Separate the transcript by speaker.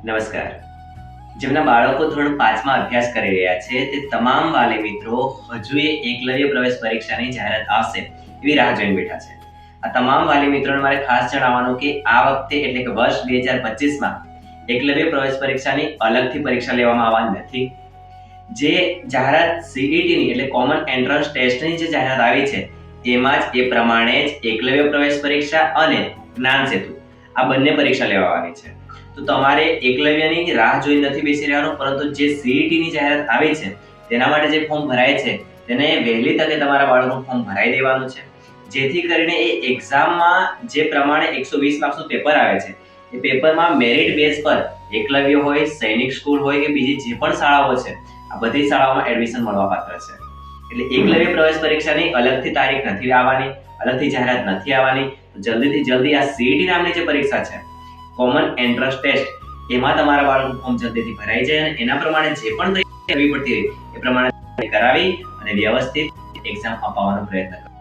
Speaker 1: નમસ્કાર. જેમના બાળકો ધોરણ 5માં અભ્યાસ કરી રહ્યા છે તે તમામ વાલી મિત્રો હજુ એકલવ્ય પ્રવેશ પરીક્ષાની જાહેરાત આવશે એવી રાહ જોઈને બેઠા છે. આ તમામ વાલી મિત્રોને મારે ખાસ જણાવવાનું કે આ વખતે એટલે કે વર્ષ 2025માં એકલવ્ય પ્રવેશ પરીક્ષાની અલગથી પરીક્ષા લેવામાં આવવાની નથી. જે જાહેરાત CETની એટલે કોમન એન્ટ્રન્સ ટેસ્ટની જે જાહેરાત આવી છે એમાં જ એ પ્રમાણે જ એકલવ્ય પ્રવેશ પરીક્ષા અને જ્ઞાન સેતુ આ બંને પરીક્ષા લેવાની છે. તો તમારે એકલવ્યની રાહ જોઈ નથી બેસી રહેવાનું, પરંતુ જે CETની જાહેરાત આવી છે તેના માટે જે ફોર્મ ભરાય છે તેને વહેલી તકે તમારા બાળકનું ફોર્મ ભરાઈ દેવાનું છે, જેથી કરીને એ એક્ઝામમાં જે પ્રમાણે 120 માર્ક્સનું પેપર આવે છે એ પેપરમાં મેરિટ બેઝ પર એકલવ્ય હોય, સૈનિક સ્કૂલ હોય કે બીજી જે પણ શાળાઓ છે આ બધી શાળાઓમાં એડમિશન મળવા પાત્ર છે. એટલે એકલવ્ય પ્રવેશ પરીક્ષાની અલગથી તારીખ નથી આવવાની, અલગથી જાહેરાત નથી આવવાની. જલ્દીથી જલ્દી આ CET નામની જે પરીક્ષા છે કોમન એન્ટ્રન્સ ટેસ્ટ, એમાં તમારા બાળકનું ફોર્મ જલ્દીથી ભરાઈ જાય અને એના પ્રમાણે જે પણ તૈયારી કરવી પડતી હોય એ પ્રમાણે કરાવી અને વ્યવસ્થિત એક્ઝામ અપાવવાનો પ્રયત્ન કરો.